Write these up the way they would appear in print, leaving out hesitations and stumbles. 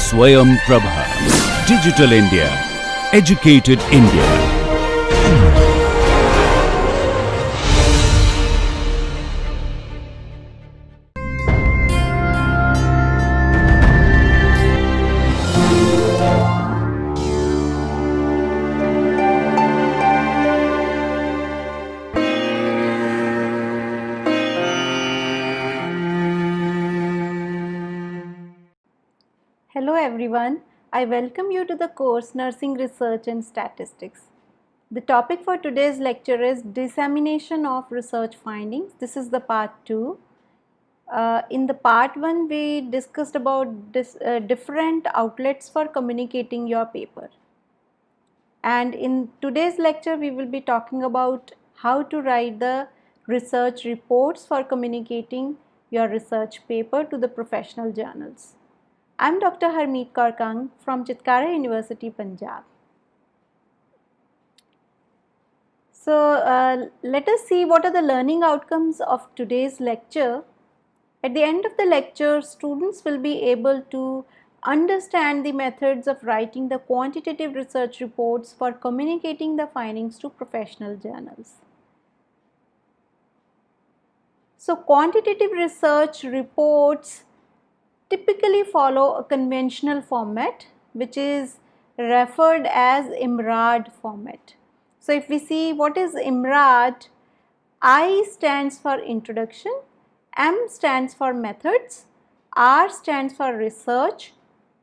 Swayam Prabha. Digital India. Educated India. Hello everyone, I welcome you to the course Nursing Research and Statistics. The topic for today's lecture is Dissemination of Research Findings. This is the part 2. In the part 1 we discussed about different outlets for communicating your paper. And in today's lecture we will be talking about how to write the research reports for communicating your research paper to the professional journals. I am Dr. Harmeet Kaur Kang from Chitkara University, Punjab. So let us see what are the learning outcomes of today's lecture. At the end of the lecture, students will be able to understand the methods of writing the quantitative research reports for communicating the findings to professional journals. So quantitative research reports typically follow a conventional format which is referred as IMRAD format. So if we see what is IMRAD, I stands for introduction, M stands for methods, R stands for research,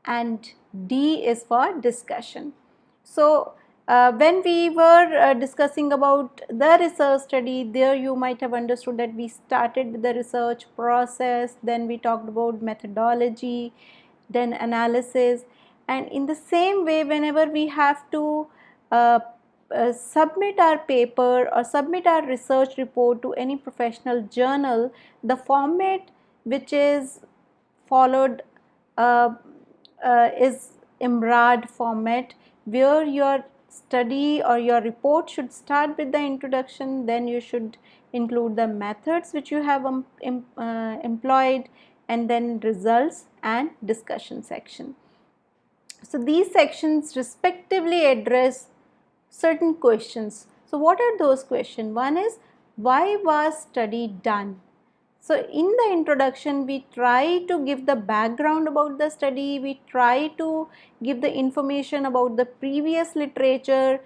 and D is for discussion. So when we were discussing about the research study, there you might have understood that we started with the research process, then we talked about methodology, then analysis, and in the same way whenever we have to submit our paper or submit our research report to any professional journal, the format which is followed is IMRAD format, where your study or your report should start with the introduction, then you should include the methods which you have employed, and then results and discussion section. So these sections respectively address certain questions. So what are those questions? One is, why was study done? So in the introduction we try to give the background about the study, we try to give the information about the previous literature,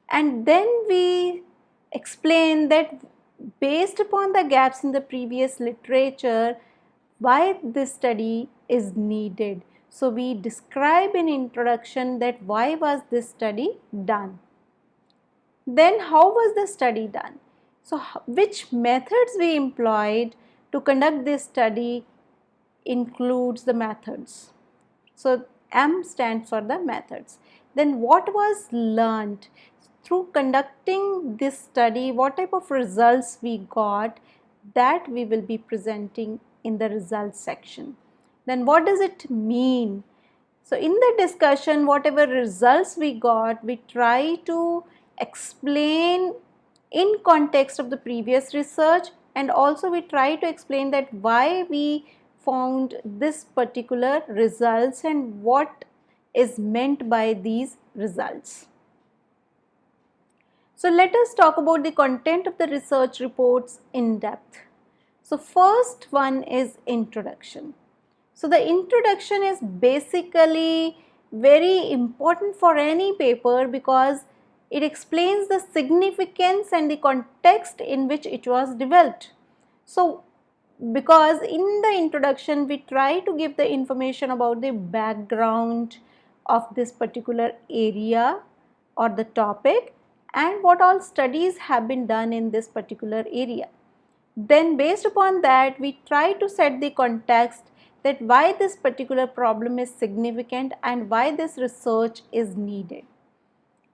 and then we explain that based upon the gaps in the previous literature, why this study is needed. So we describe in introduction that why was this study done. Then how was the study done? So which methods we employed to conduct this study includes the methods. So M stands for the methods. Then what was learned? Through conducting this study, what type of results we got, that we will be presenting in the results section. Then what does it mean? So in the discussion, whatever results we got, we try to explain in context of the previous research, and also we try to explain that why we found this particular results and what is meant by these results. So let us talk about the content of the research reports in depth. So first one is introduction. So the introduction is basically very important for any paper because it explains the significance and the context in which it was developed. So because in the introduction we try to give the information about the background of this particular area or the topic and what all studies have been done in this particular area. Then based upon that we try to set the context that why this particular problem is significant and why this research is needed.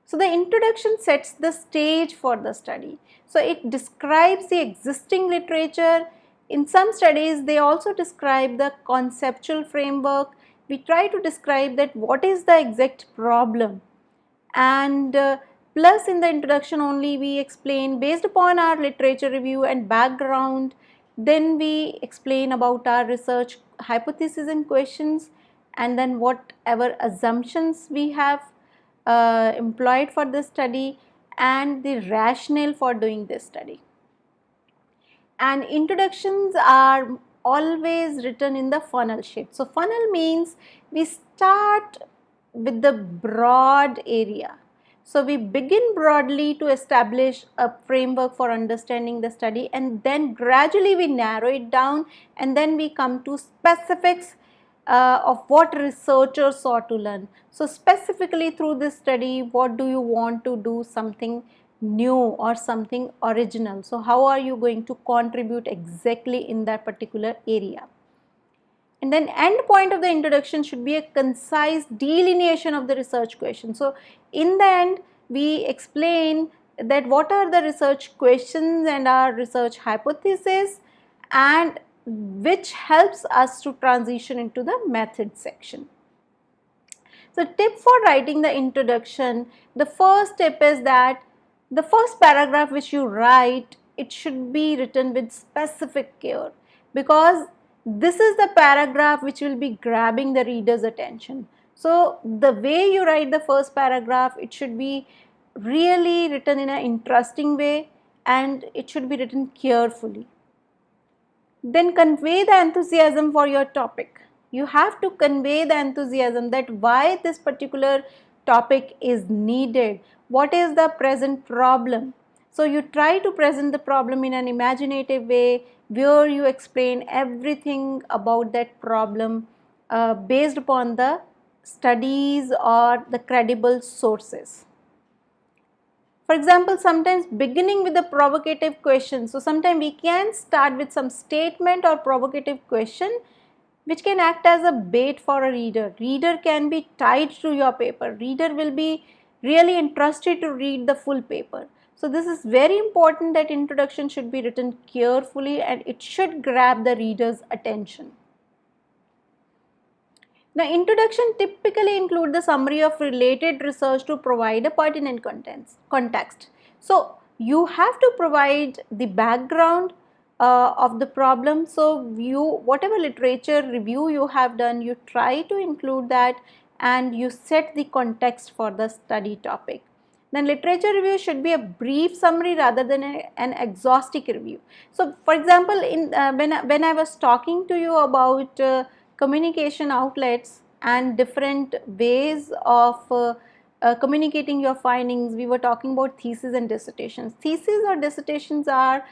So the introduction sets the stage for the study. So it describes the existing literature. In some studies they also describe the conceptual framework. We try to describe that what is the exact problem, and plus in the introduction only we explain based upon our literature review and background, then we explain about our research hypothesis and questions, and then whatever assumptions we have employed for this study, and the rationale for doing this study. And introductions are always written in the funnel shape. So funnel means we start with the broad area. So we begin broadly to establish a framework for understanding the study, and then gradually we narrow it down, and then we come to specifics of what researchers sought to learn. So specifically through this study, what do you want to do something new or something original? So how are you going to contribute exactly in that particular area? And then end point of the introduction should be a concise delineation of the research question. So in the end, we explain that what are the research questions and our research hypothesis, and which helps us to transition into the method section. So tip for writing the introduction, the first tip is that the first paragraph which you write, it should be written with specific care, because this is the paragraph which will be grabbing the reader's attention. So the way you write the first paragraph, it should be really written in an interesting way, and it should be written carefully. Then convey the enthusiasm for your topic. You have to convey the enthusiasm that why this particular topic is needed, what is the present problem. So you try to present the problem in an imaginative way, where you explain everything about that problem based upon the studies or the credible sources. For example, sometimes beginning with a provocative question. So sometimes we can start with some statement or provocative question which can act as a bait for a reader. Reader can be tied to your paper. Reader will be really interested to read the full paper. So this is very important that introduction should be written carefully, and it should grab the reader's attention. Now, introduction typically include the summary of related research to provide a pertinent context. So you have to provide the background of the problem. So whatever literature review you have done, you try to include that, and you set the context for the study topic. Then literature review should be a brief summary rather than an exhaustive review. So for example, when I was talking to you about communication outlets and different ways of communicating your findings, we were talking about thesis and dissertations. Theses or dissertations are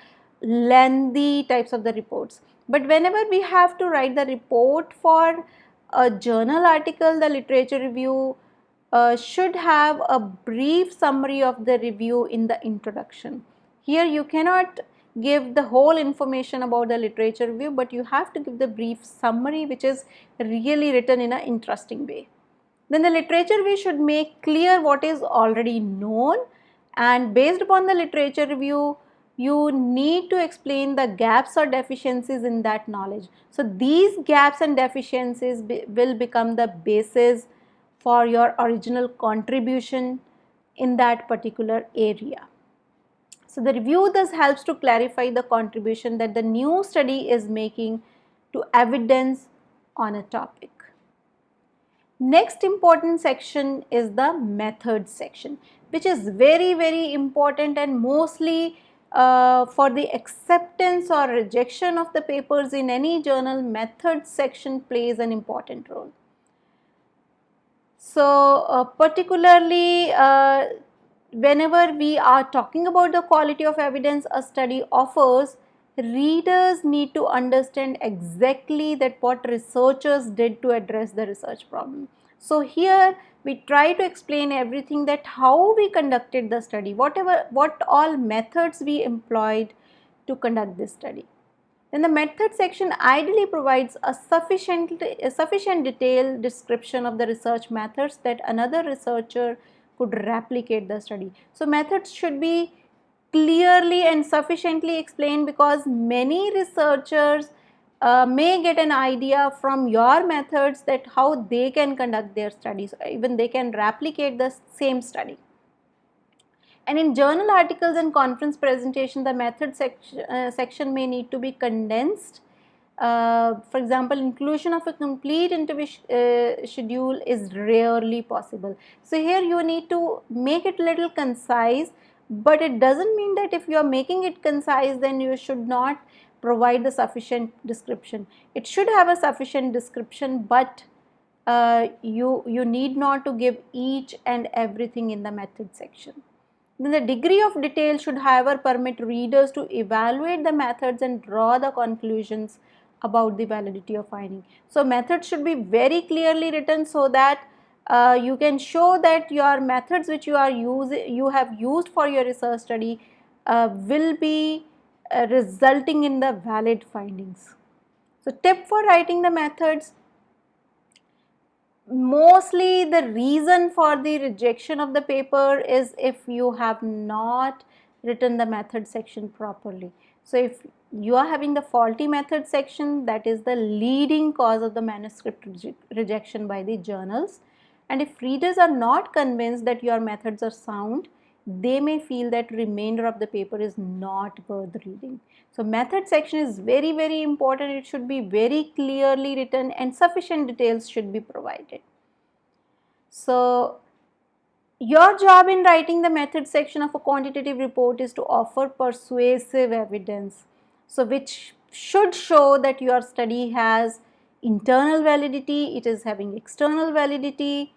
lengthy types of the reports, but whenever we have to write the report for a journal article, the literature review should have a brief summary of the review in the introduction. Here you cannot give the whole information about the literature review, but you have to give the brief summary which is really written in an interesting way. Then the literature review should make clear what is already known, and based upon the literature review, you need to explain the gaps or deficiencies in that knowledge. So these gaps and deficiencies will become the basis for your original contribution in that particular area. So the review thus helps to clarify the contribution that the new study is making to evidence on a topic. Next important section is the methods section, which is very important, and mostly for the acceptance or rejection of the papers in any journal, methods section plays an important role. So particularly whenever we are talking about the quality of evidence a study offers, readers need to understand exactly that what researchers did to address the research problem. So here we try to explain everything, that how we conducted the study, what all methods we employed to conduct this study. Then the method section ideally provides a sufficient detailed description of the research methods that another researcher could replicate the study. So methods should be clearly and sufficiently explained, because many researchers may get an idea from your methods that how they can conduct their studies, even they can replicate the same study. And in journal articles and conference presentation, the method section may need to be condensed For example, inclusion of a complete interview schedule is rarely possible. So here you need to make it little concise, but it doesn't mean that if you are making it concise then you should not provide the sufficient description. It should have a sufficient description, but you need not to give each and everything in the method section. Then the degree of detail should however permit readers to evaluate the methods and draw the conclusions about the validity of finding. So methods should be very clearly written so that you can show that your methods which you have used for your research study will be resulting in the valid findings. So tip for writing the methods: mostly the reason for the rejection of the paper is if you have not written the method section properly. So if you are having the faulty method section, that is the leading cause of the manuscript rejection by the journals. And if readers are not convinced that your methods are sound, they may feel that remainder of the paper is not worth reading. So method section is very, very important. It should be very clearly written and sufficient details should be provided. So your job in writing the method section of a quantitative report is to offer persuasive evidence, so which should show that your study has internal validity, it is having external validity,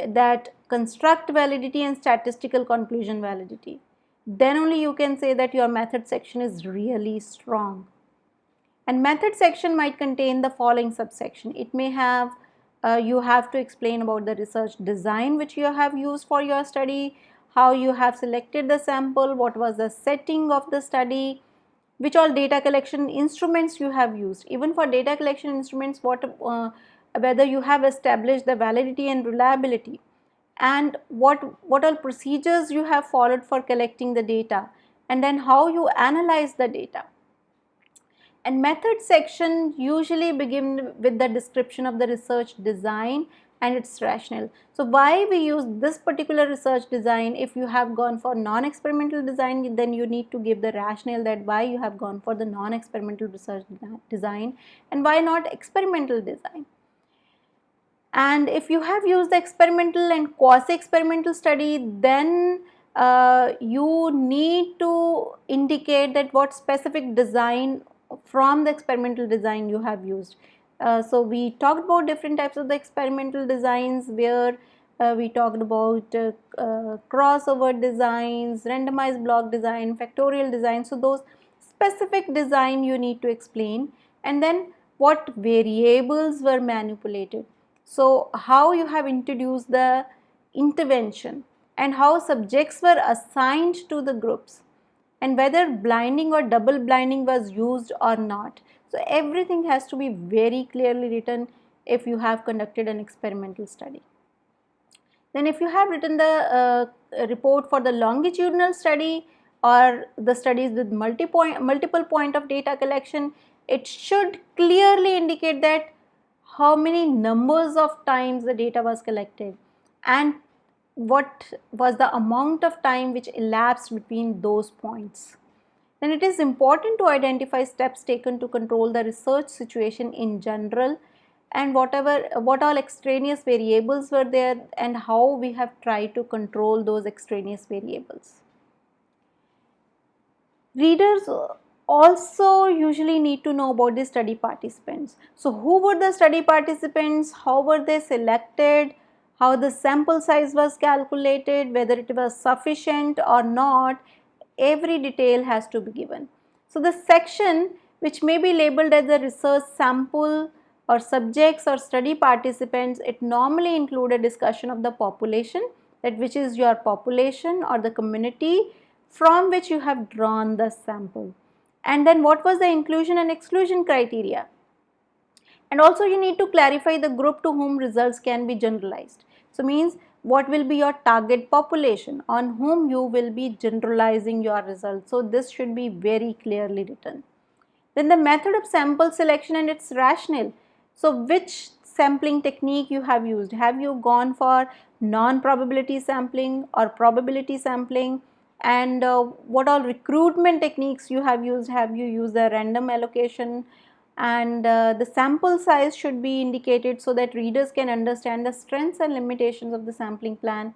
that construct validity and statistical conclusion validity. Then only you can say that your method section is really strong. And method section might contain the following subsection. It may have you have to explain about the research design which you have used for your study, how you have selected the sample, what was the setting of the study, which all data collection instruments you have used. Even for data collection instruments, whether you have established the validity and reliability, and what all procedures you have followed for collecting the data, and then how you analyze the data. And method section usually begin with the description of the research design and its rationale. So why we use this particular research design? If you have gone for non-experimental design, then you need to give the rationale that why you have gone for the non-experimental research design and why not experimental design. And if you have used the experimental and quasi-experimental study, then you need to indicate that what specific design from the experimental design you have used. So we talked about different types of the experimental designs, where we talked about crossover designs, randomized block design, factorial design. So those specific design you need to explain, and then what variables were manipulated. So how you have introduced the intervention and how subjects were assigned to the groups, and whether blinding or double blinding was used or not. So everything has to be very clearly written if you have conducted an experimental study. Then if you have written the report for the longitudinal study or the studies with multiple point of data collection, it should clearly indicate that how many numbers of times the data was collected and what was the amount of time which elapsed between those points. Then it is important to identify steps taken to control the research situation in general, and what all extraneous variables were there and how we have tried to control those extraneous variables. Readers also usually need to know about the study participants. So who were the study participants, how were they selected, how the sample size was calculated, whether it was sufficient or not, every detail has to be given. So the section which may be labeled as a research sample or subjects or study participants, it normally include a discussion of the population, that which is your population or the community from which you have drawn the sample, and then what was the inclusion and exclusion criteria. And also you need to clarify the group to whom results can be generalized. So means what will be your target population on whom you will be generalizing your results. So this should be very clearly written. Then the method of sample selection and its rationale. So which sampling technique you have used? Have you gone for non-probability sampling or probability sampling? And what all recruitment techniques you have used? Have you used the random allocation and the sample size should be indicated so that readers can understand the strengths and limitations of the sampling plan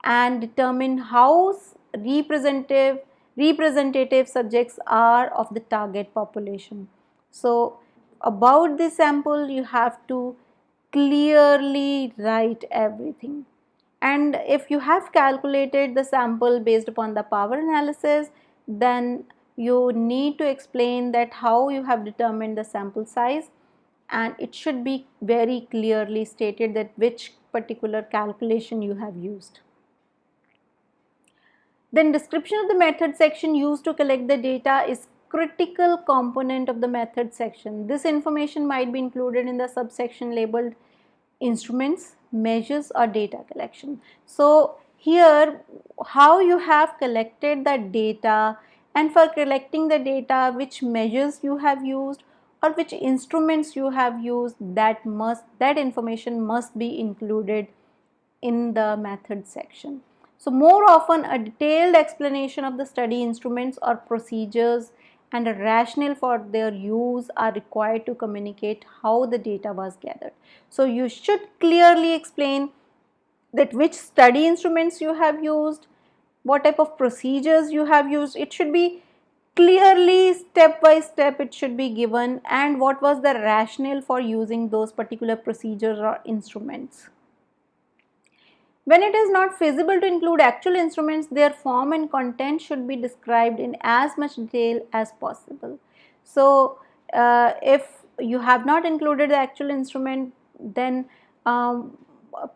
and determine how representative subjects are of the target population. So about the sample you have to clearly write everything, and if you have calculated the sample based upon the power analysis, then you need to explain that how you have determined the sample size, and it should be very clearly stated that which particular calculation you have used. Then description of the method section used to collect the data is critical component of the method section. This information might be included in the subsection labeled instruments, measures or data collection. So here how you have collected the data, and for collecting the data which measures you have used or which instruments you have used, that information must be included in the method section. So more often a detailed explanation of the study instruments or procedures and a rationale for their use are required to communicate how the data was gathered. So you should clearly explain that which study instruments you have used, what type of procedures you have used. It should be clearly step by step it should be given, and what was the rationale for using those particular procedures or instruments. When it is not feasible to include actual instruments, their form and content should be described in as much detail as possible. So if you have not included the actual instrument, then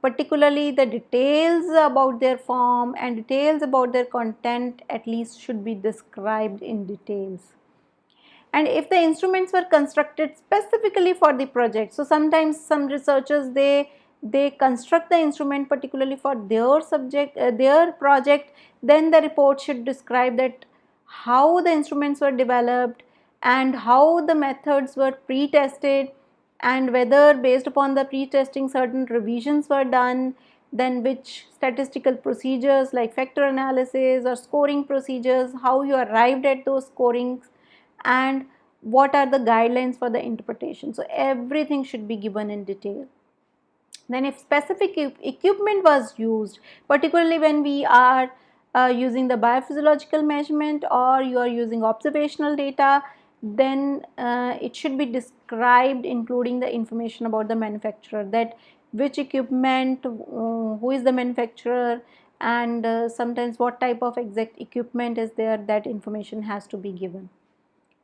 particularly the details about their form and details about their content at least should be described in details. And if the instruments were constructed specifically for the project, so sometimes some researchers they construct the instrument particularly for their subject, their project, then the report should describe that how the instruments were developed and how the methods were pre-tested, and whether based upon the pre-testing certain revisions were done, then which statistical procedures like factor analysis or scoring procedures, how you arrived at those scorings, and what are the guidelines for the interpretation. So everything should be given in detail. Then if specific equipment was used, particularly when we are using the biophysiological measurement or you are using observational data, then it should be described including the information about the manufacturer, that which equipment, who is the manufacturer, and sometimes what type of exact equipment is there, that information has to be given.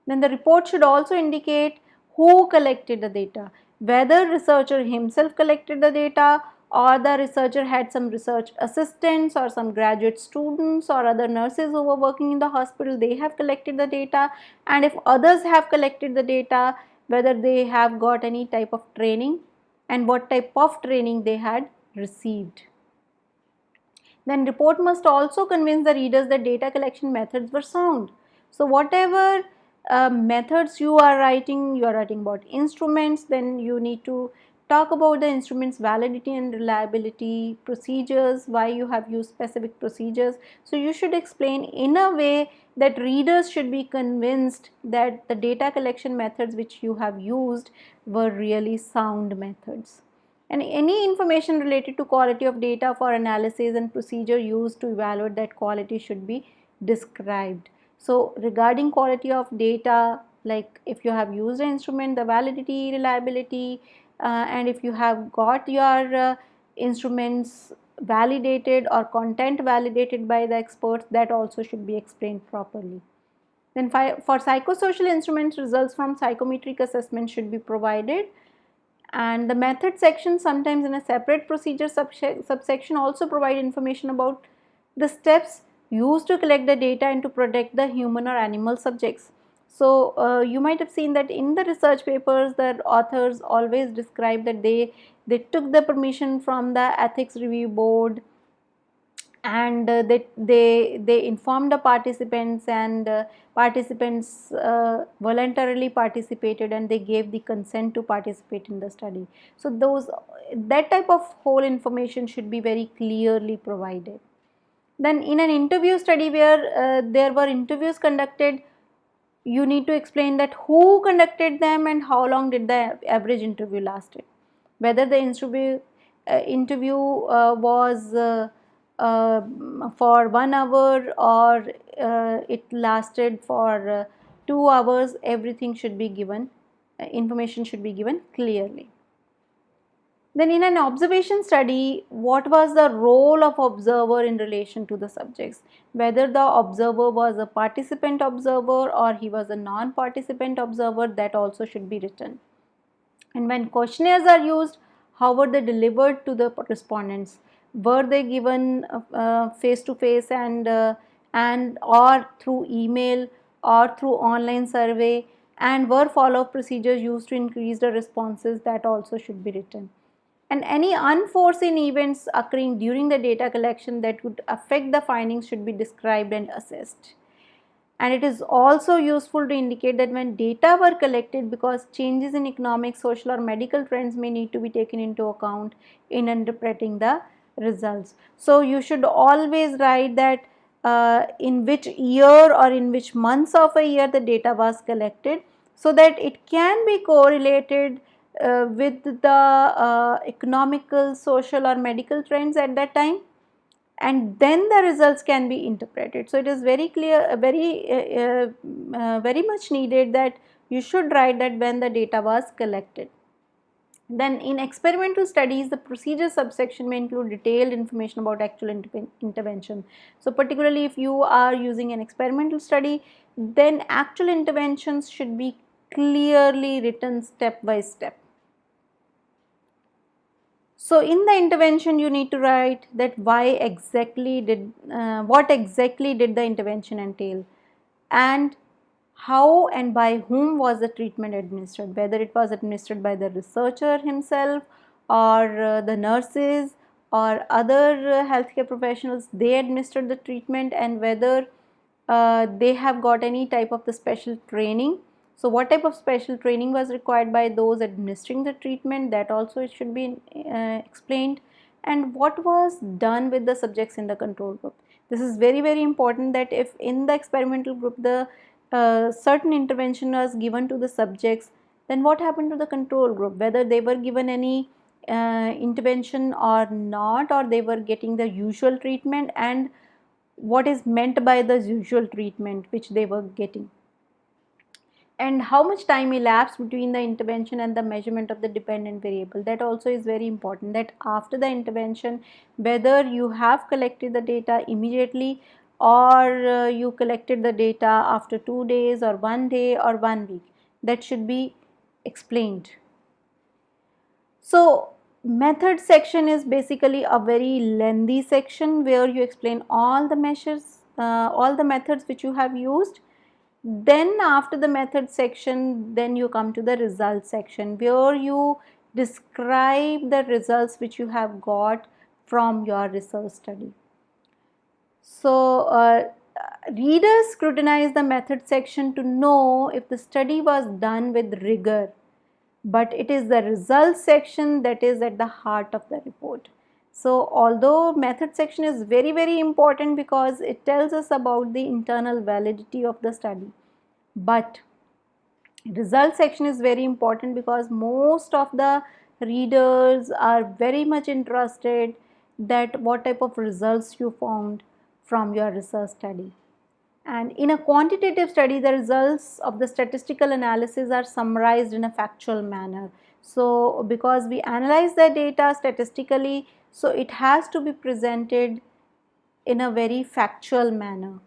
Then the report should also indicate who collected the data, whether researcher himself collected the data or the researcher had some research assistants or some graduate students or other nurses who were working in the hospital, they have collected the data, and if others have collected the data, whether they have got any type of training and what type of training they had received. Then report must also convince the readers that data collection methods were sound. So whatever methods you are writing about instruments, then you need to talk about the instruments validity and reliability, procedures, why you have used specific procedures. So you should explain in a way that readers should be convinced that the data collection methods which you have used were really sound methods. And any information related to quality of data for analysis and procedure used to evaluate that quality should be described. So regarding quality of data, like if you have used an instrument, the validity, reliability, and if you have got your instruments validated or content validated by the experts, that also should be explained properly. Then for psychosocial instruments, results from psychometric assessment should be provided. And the method section, sometimes in a separate procedure subsection, also provide information about the steps used to collect the data and to protect the human or animal subjects. So you might have seen that in the research papers, the authors always describe that they took the permission from the ethics review board, and they informed the participants, and participants voluntarily participated, and they gave the consent to participate in the study. So that type of whole information should be very clearly provided. Then in an interview study where there were interviews conducted, you need to explain that who conducted them and how long did the average interview lasted. Whether the interview was for 1 hour or it lasted for 2 hours, everything should be given, information should be given clearly. Then in an observation study, what was the role of observer in relation to the subjects? Whether the observer was a participant observer or he was a non-participant observer, that also should be written. And when questionnaires are used, how were they delivered to the respondents? Were they given face to face and or through email or through online survey, and were follow-up procedures used to increase the responses? That also should be written. And any unforeseen events occurring during the data collection that would affect the findings should be described and assessed. And it is also useful to indicate that when data were collected, because changes in economic, social or medical trends may need to be taken into account in interpreting the results. So you should always write that in which year or in which months of a year the data was collected, so that it can be correlated with the economical, social or medical trends at that time, and then the results can be interpreted. So it is very clear, very much needed that you should write that when the data was collected. Then in experimental studies, the procedure subsection may include detailed information about actual intervention. So particularly if you are using an experimental study, then actual interventions should be clearly written step by step. So in the intervention, you need to write that what exactly did the intervention entail, and how and by whom was the treatment administered, whether it was administered by the researcher himself or the nurses or other healthcare professionals, they administered the treatment, and whether they have got any type of the special training. So what type of special training was required by those administering the treatment, that also it should be explained. And what was done with the subjects in the control group. This is very, very important, that if in the experimental group the certain intervention was given to the subjects, then what happened to the control group, whether they were given any intervention or not, or they were getting the usual treatment, and what is meant by the usual treatment which they were getting, and how much time elapsed between the intervention and the measurement of the dependent variable. That also is very important, that after the intervention, whether you have collected the data immediately or you collected the data after 2 days or 1 day or 1 week, that should be explained. So method section is basically a very lengthy section where you explain all the measures, all the methods which you have used. Then after the method section, then you come to the results section where you describe the results which you have got from your research study. So readers scrutinize the method section to know if the study was done with rigor, but it is the results section that is at the heart of the report. So although method section is very, very important because it tells us about the internal validity of the study, but result section is very important because most of the readers are very much interested that what type of results you found from your research study. And in a quantitative study, the results of the statistical analysis are summarized in a factual manner. So because we analyze the data statistically, so it has to be presented in a very factual manner.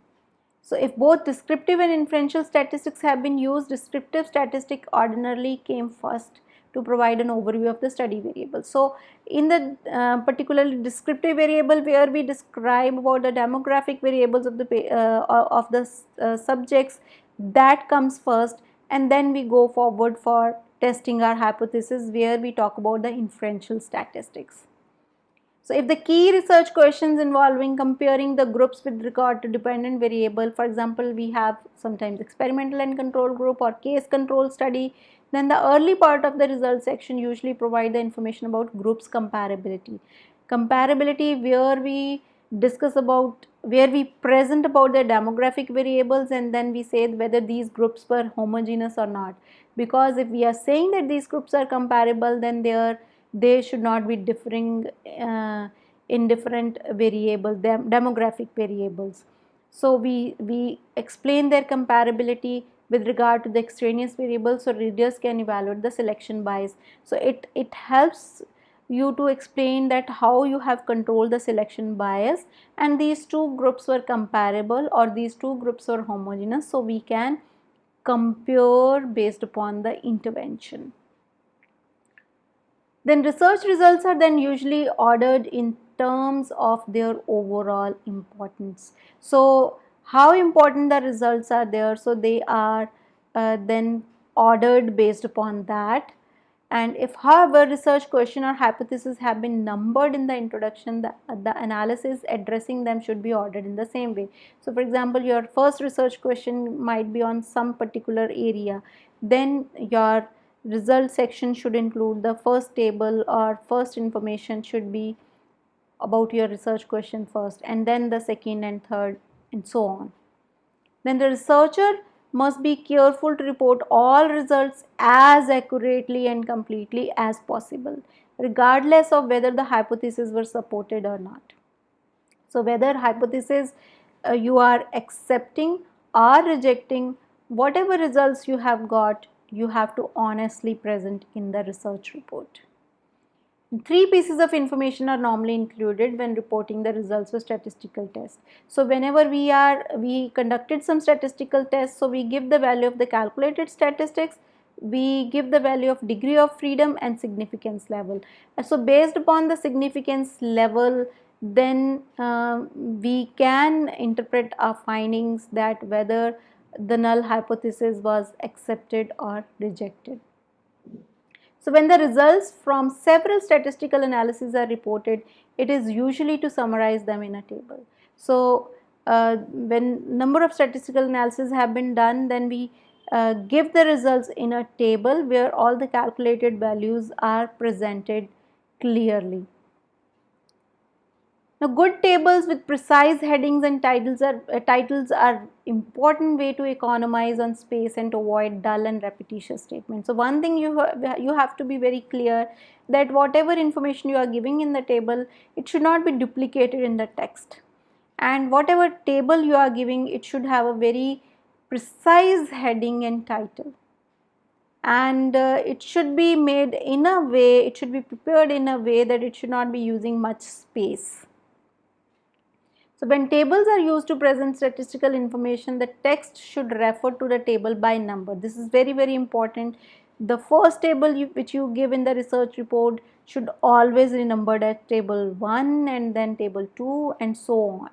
So if both descriptive and inferential statistics have been used, descriptive statistic ordinarily came first to provide an overview of the study variable. So in the particularly descriptive variable where we describe about the demographic variables of the subjects, that comes first, and then we go forward for testing our hypothesis where we talk about the inferential statistics. So if the key research questions involving comparing the groups with regard to dependent variable, for example, we have sometimes experimental and control group or case control study, then the early part of the results section usually provide the information about groups comparability. Comparability where we discuss about, where we present about the demographic variables, and then we say whether these groups were homogeneous or not. Because if we are saying that these groups are comparable, then they should not be differing in different variables, demographic variables. So we explain their comparability with regard to the extraneous variables, so readers can evaluate the selection bias. So it helps you to explain that how you have controlled the selection bias, and these two groups were comparable or these two groups were homogeneous, so we can compare based upon the intervention. Then research results are then usually ordered in terms of their overall importance. So how important the results are there, so they are then ordered based upon that. And if however research question or hypothesis have been numbered in the introduction, the analysis addressing them should be ordered in the same way. So for example, your first research question might be on some particular area, then your result section should include the first table or first information should be about your research question first, and then the second and third, and so on. Then the researcher must be careful to report all results as accurately and completely as possible, regardless of whether the hypotheses were supported or not. So whether hypothesis you are accepting or rejecting, whatever results you have got, you have to honestly present in the research report. Three pieces of information are normally included when reporting the results of statistical test. So whenever we conducted some statistical tests, so we give the value of the calculated statistics, we give the value of degree of freedom and significance level. So based upon the significance level, then we can interpret our findings that whether the null hypothesis was accepted or rejected. So when the results from several statistical analyses are reported, it is usually to summarize them in a table. So when number of statistical analyses have been done, then we give the results in a table where all the calculated values are presented clearly. Now, good tables with precise headings and titles are important way to economize on space and to avoid dull and repetitious statements. So one thing you have to be very clear that whatever information you are giving in the table, it should not be duplicated in the text, and whatever table you are giving, it should have a very precise heading and title, and it should be made in a way, it should be prepared in a way that it should not be using much space. So when tables are used to present statistical information, the text should refer to the table by number. This is very, very important. The first table which you give in the research report should always be numbered as table 1 and then table 2 and so on.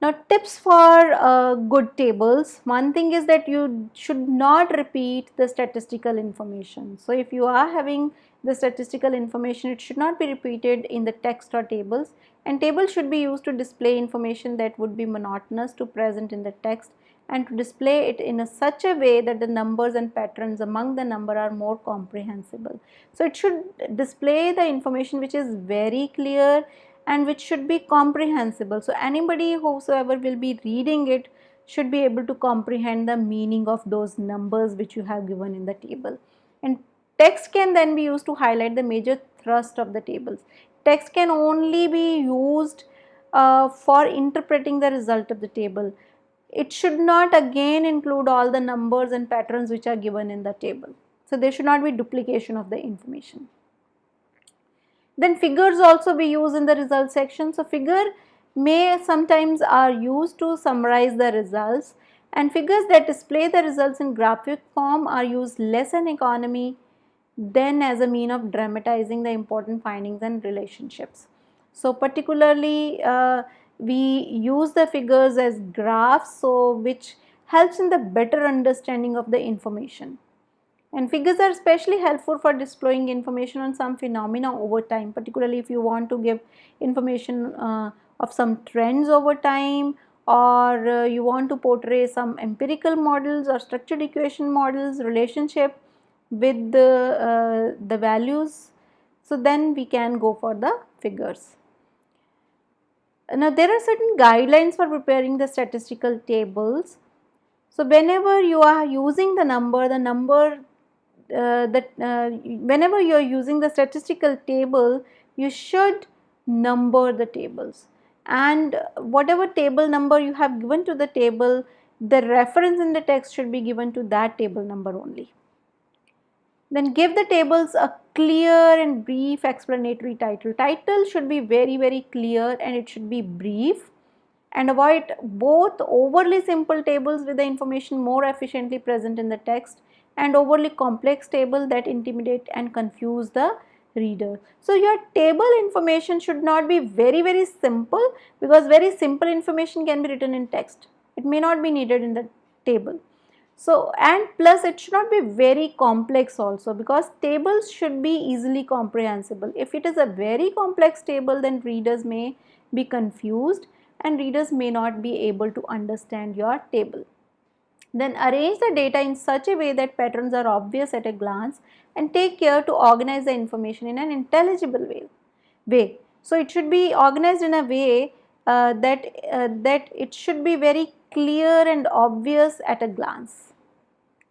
Now tips for good tables. One thing is that you should not repeat the statistical information. So if you are having the statistical information, it should not be repeated in the text or tables, and tables should be used to display information that would be monotonous to present in the text, and to display it in such a way that the numbers and patterns among the number are more comprehensible. So it should display the information which is very clear and which should be comprehensible. So anybody whosoever will be reading it should be able to comprehend the meaning of those numbers which you have given in the table. And text can then be used to highlight the major thrust of the tables. Text can only be used for interpreting the result of the table. It should not again include all the numbers and patterns which are given in the table. So there should not be duplication of the information. Then figures also be used in the result section. So figure may sometimes are used to summarize the results, and figures that display the results in graphic form are used less in economy than as a mean of dramatizing the important findings and relationships. So particularly we use the figures as graphs, so which helps in the better understanding of the information. And figures are especially helpful for displaying information on some phenomena over time, particularly if you want to give information of some trends over time, or you want to portray some empirical models or structured equation models relationship with the values. So then we can go for the figures. Now there are certain guidelines for preparing the statistical tables. So whenever you are using the number whenever you are using the statistical table, you should number the tables, and whatever table number you have given to the table, the reference in the text should be given to that table number only. Then give the tables a clear and brief explanatory title. Title should be very clear and it should be brief, and avoid both overly simple tables with the information more efficiently present in the text and overly complex table that intimidate and confuse the reader. So your table information should not be very simple, because very simple information can be written in text. It may not be needed in the table. So, and plus it should not be very complex also, because tables should be easily comprehensible. If it is a very complex table, then readers may be confused and readers may not be able to understand your table. Then arrange the data in such a way that patterns are obvious at a glance, and take care to organize the information in an intelligible way. So it should be organized in a way that it should be very clear and obvious at a glance.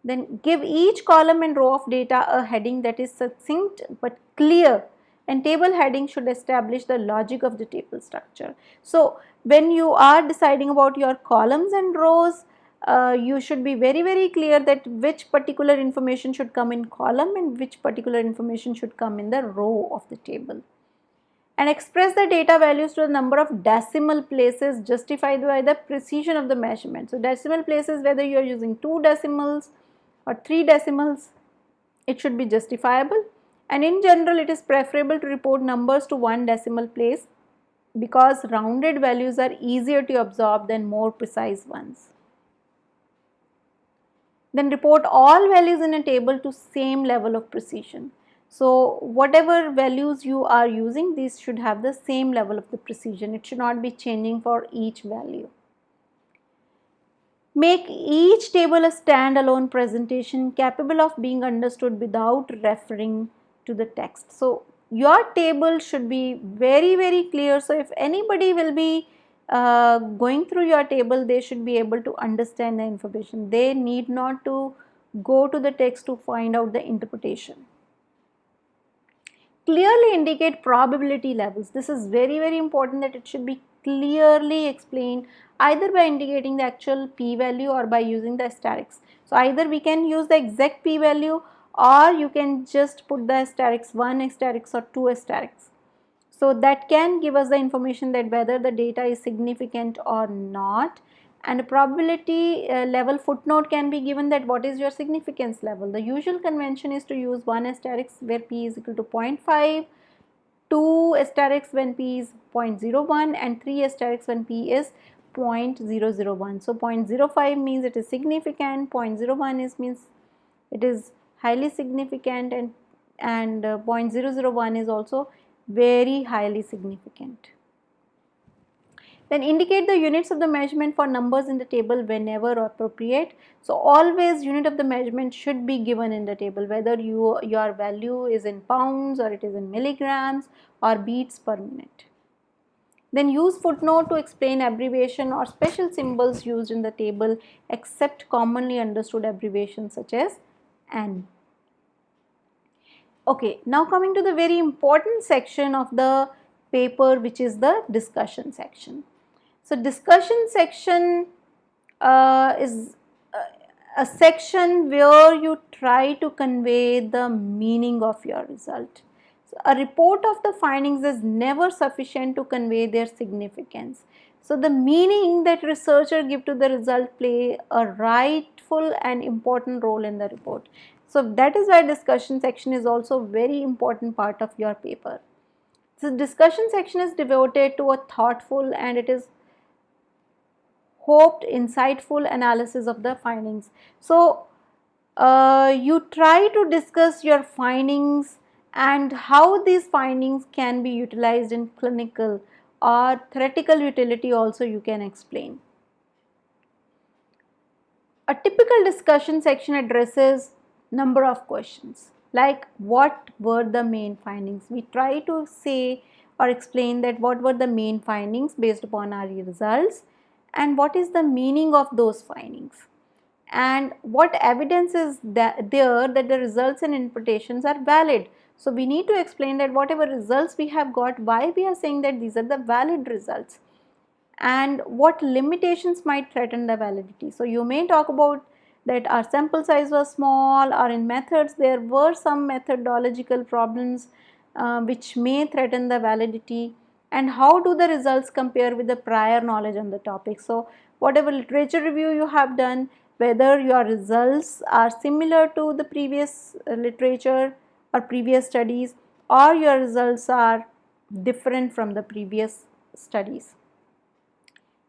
Then give each column and row of data a heading that is succinct but clear, and table heading should establish the logic of the table structure. So when you are deciding about your columns and rows, you should be very clear that which particular information should come in column and which particular information should come in the row of the table. And express the data values to the number of decimal places justified by the precision of the measurement. So decimal places, whether you are using 2 decimals or 3 decimals, it should be justifiable. And in general, it is preferable to report numbers to 1 decimal place, because rounded values are easier to absorb than more precise ones. Then report all values in a table to same level of precision. So whatever values you are using, these should have the same level of the precision. It should not be changing for each value. Make each table a standalone presentation capable of being understood without referring to the text. So your table should be very clear. So if anybody will be going through your table, they should be able to understand the information. They need not to go to the text to find out the interpretation. Clearly indicate probability levels. This is very important, that it should be clearly explained either by indicating the actual p-value or by using the asterisks. So either we can use the exact p-value, or you can just put the asterisk 1 asterisk or 2 asterisks. So that can give us the information that whether the data is significant or not. And a probability level footnote can be given, that what is your significance level. The usual convention is to use 1 asterisk where p is equal to 0.5, 2 asterisks when p is 0.01, and 3 asterisks when p is 0.001. So 0.05 means it is significant, 0.01 means it is highly significant, and 0.001 is also very highly significant. Then indicate the units of the measurement for numbers in the table whenever appropriate. So always unit of the measurement should be given in the table, whether your value is in pounds or it is in milligrams or beats per minute. Then use footnote to explain abbreviation or special symbols used in the table, except commonly understood abbreviations such as N. Okay, now coming to the very important section of the paper, which is the discussion section. So discussion section is a section where you try to convey the meaning of your result. So a report of the findings is never sufficient to convey their significance. So the meaning that researchers give to the result play a rightful and important role in the report. So that is why discussion section is also a very important part of your paper. The discussion section is devoted to a thoughtful and it is hoped insightful analysis of the findings. So you try to discuss your findings and how these findings can be utilized in clinical or theoretical utility also you can explain. A typical discussion section addresses number of questions, like what were the main findings. We try to say or explain that what were the main findings based upon our results and what is the meaning of those findings and what evidence is there that the results and interpretations are valid. So we need to explain that whatever results we have got, why we are saying that these are the valid results and what limitations might threaten the validity. So you may talk about that our sample size was small, or in methods there were some methodological problems which may threaten the validity, and how do the results compare with the prior knowledge on the topic. So whatever literature review you have done, whether your results are similar to the previous literature or previous studies, or your results are different from the previous studies.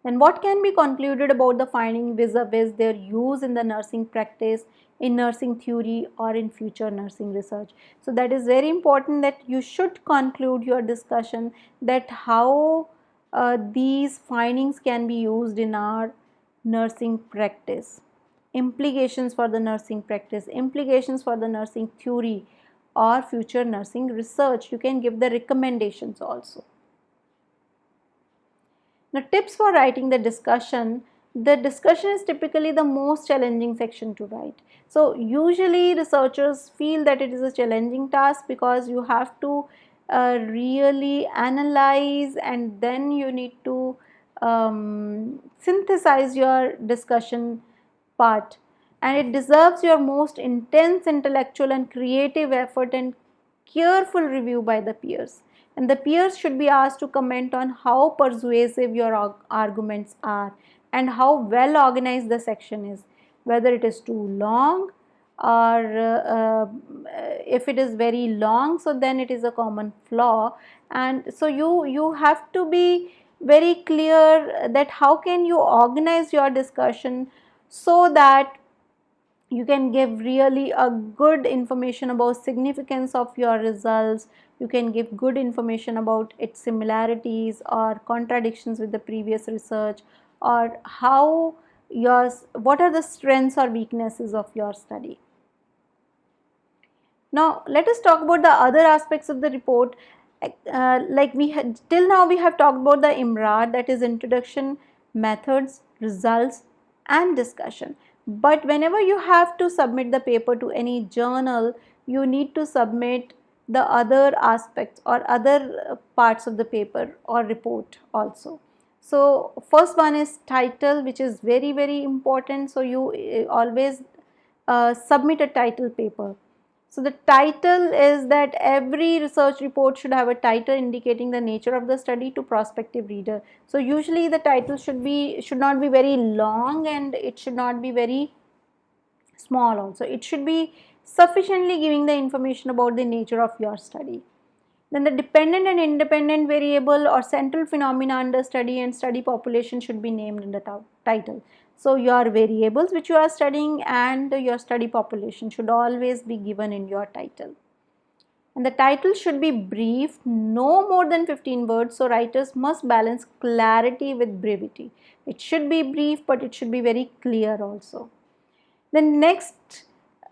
And what can be concluded about the finding vis-a-vis their use in the nursing practice, in nursing theory, or in future nursing research. So that is very important, that you should conclude your discussion that how these findings can be used in our nursing practice, implications for the nursing practice, implications for the nursing theory or future nursing research. You can give the recommendations also. Now, tips for writing the discussion. The discussion is typically the most challenging section to write. So usually researchers feel that it is a challenging task because you have to really analyze, and then you need to synthesize your discussion part, and it deserves your most intense intellectual and creative effort and careful review by the peers. And the peers should be asked to comment on how persuasive your arguments are and how well organized the section is, whether it is too long or if it is very long, so then it is a common flaw. And so you have to be very clear that how can you organize your discussion so that you can give really a good information about significance of your results. You can give good information about its similarities or contradictions with the previous research, or how what are the strengths or weaknesses of your study. Now let us talk about the other aspects of the report. Like we had till now, we have talked about the IMRAD, that is introduction, methods, results and discussion. But whenever you have to submit the paper to any journal, you need to submit the other aspects or other parts of the paper or report also. So first one is title, which is very important. So you always submit a title paper. So the title is that every research report should have a title indicating the nature of the study to prospective reader. So usually the title should not be very long, and it should not be very small also. It should be sufficiently giving the information about the nature of your study. Then the dependent and independent variable or central phenomena under study and study population should be named in the title. So your variables which you are studying and your study population should always be given in your title. And the title should be brief, no more than 15 words. So writers must balance clarity with brevity. It should be brief, but it should be very clear also. The next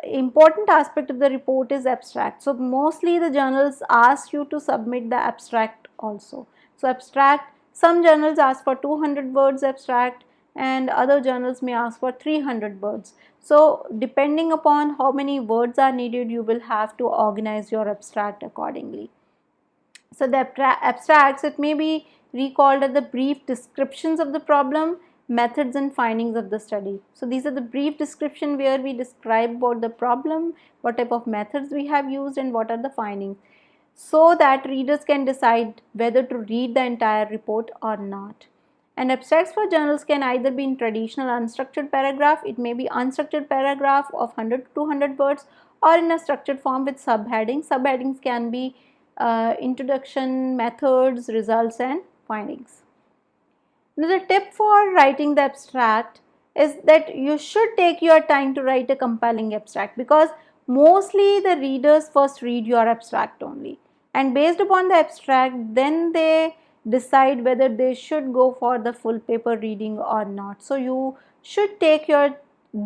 important aspect of the report is abstract. So mostly the journals ask you to submit the abstract also. So abstract, some journals ask for 200 words abstract, and other journals may ask for 300 words. So depending upon how many words are needed, you will have to organize your abstract accordingly. So the abstracts, it may be recalled as the brief descriptions of the problem, methods and findings of the study. So these are the brief description where we describe about the problem, what type of methods we have used and what are the findings, so that readers can decide whether to read the entire report or not. And abstracts for journals can either be in traditional unstructured paragraph, it may be unstructured paragraph of 100 to 200 words, or in a structured form with subheadings. Subheadings can be introduction, methods, results and findings. Another tip for writing the abstract is that you should take your time to write a compelling abstract, because mostly the readers first read your abstract only, and based upon the abstract then they decide whether they should go for the full paper reading or not. So you should take your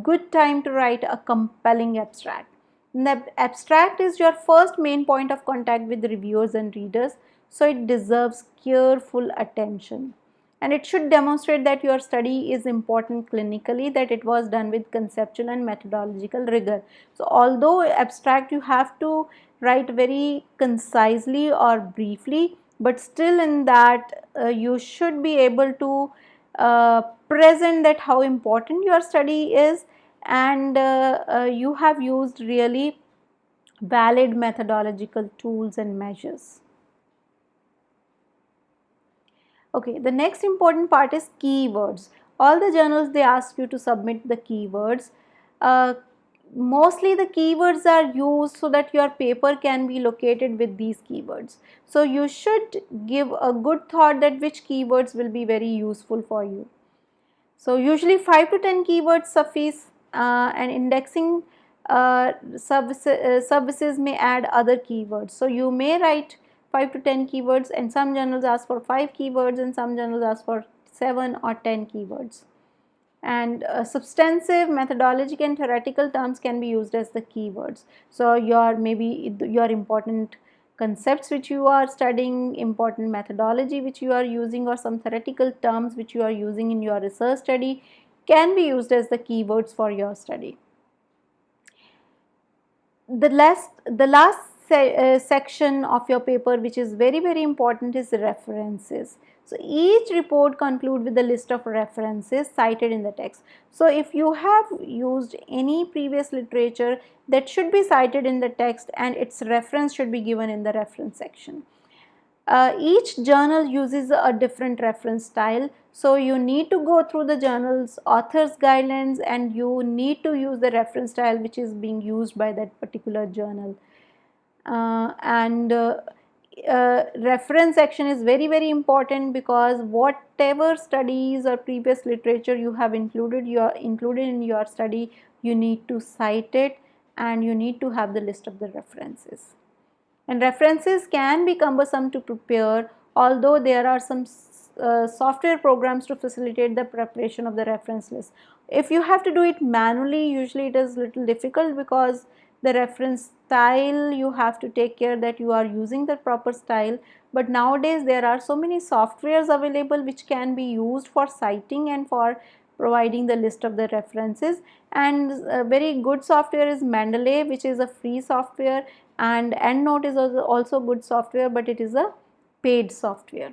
good time to write a compelling abstract. And the abstract is your first main point of contact with reviewers and readers. so it deserves careful attention. And it should demonstrate that your study is important clinically, that it was done with conceptual and methodological rigor. So although abstract you have to write very concisely or briefly, but still in that you should be able to present that how important your study is, and you have used really valid methodological tools and measures. Okay, the next important part is keywords. All the journals, they ask you to submit the keywords. Mostly the keywords are used so that your paper can be located with these keywords. So you should give a good thought that which keywords will be very useful for you. So usually 5 to 10 keywords suffice, and indexing services may add other keywords. So you may write 5 to 10 keywords, and some journals ask for 5 keywords and some journals ask for 7 or 10 keywords. And substantive, methodological and theoretical terms can be used as the keywords. So maybe your important concepts which you are studying, important methodology which you are using, or some theoretical terms which you are using in your research study can be used as the keywords for your study. The last section of your paper which is very important is references. So each report concludes with a list of references cited in the text. So if you have used any previous literature, that should be cited in the text and its reference should be given in the reference section. Each journal uses a different reference style, so you need to go through the journal's author's guidelines and you need to use the reference style which is being used by that particular journal. Reference section is very important, because whatever studies or previous literature you have included in your study, you need to cite it and you need to have the list of the references. And references can be cumbersome to prepare, although there are some software programs to facilitate the preparation of the reference list. If you have to do it manually, usually it is little difficult, because the reference style, you have to take care that you are using the proper style. But nowadays there are so many softwares available which can be used for citing and for providing the list of the references. And a very good software is Mendeley, which is a free software, and EndNote is also good software, but it is a paid software.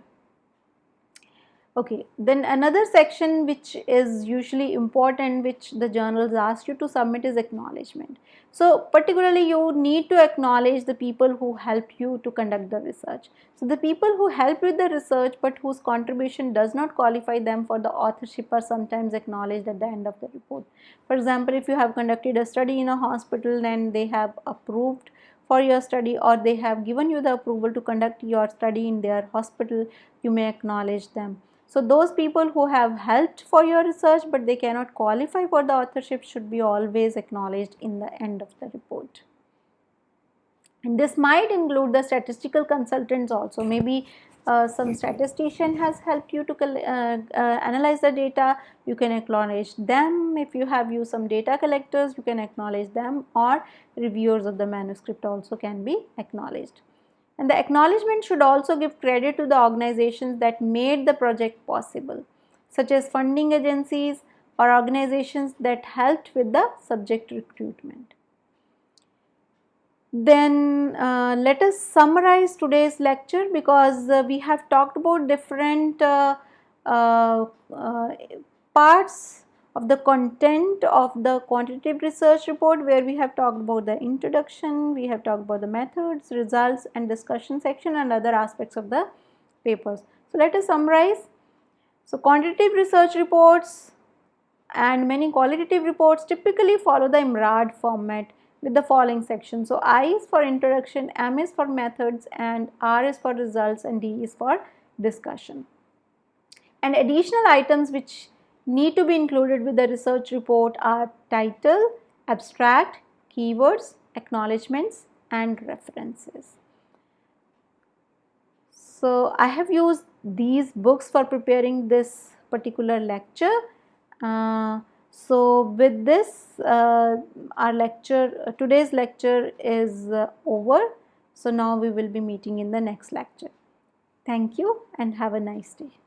Okay, then another section which is usually important, which the journals ask you to submit, is acknowledgement. So particularly you need to acknowledge the people who helped you to conduct the research. So the people who help with the research but whose contribution does not qualify them for the authorship are sometimes acknowledged at the end of the report. For example, if you have conducted a study in a hospital and they have approved for your study, or they have given you the approval to conduct your study in their hospital, you may acknowledge them. So those people who have helped for your research but they cannot qualify for the authorship should be always acknowledged in the end of the report. And this might include the statistical consultants also. Maybe some statistician has helped you to analyze the data, you can acknowledge them. If you have used some data collectors, you can acknowledge them, or reviewers of the manuscript also can be acknowledged. And the acknowledgement should also give credit to the organizations that made the project possible, such as funding agencies or organizations that helped with the subject recruitment. Then let us summarize today's lecture, because we have talked about different parts of the content of the quantitative research report, where we have talked about the introduction, we have talked about the methods, results and discussion section, and other aspects of the papers. So let us summarize. So quantitative research reports and many qualitative reports typically follow the IMRAD format with the following sections. So I is for introduction, M is for methods, and R is for results, and D is for discussion. And additional items which need to be included with the research report are title, abstract, keywords, acknowledgements and references. So I have used these books for preparing this particular lecture. So with this today's lecture is over. So now we will be meeting in the next lecture. Thank you and have a nice day.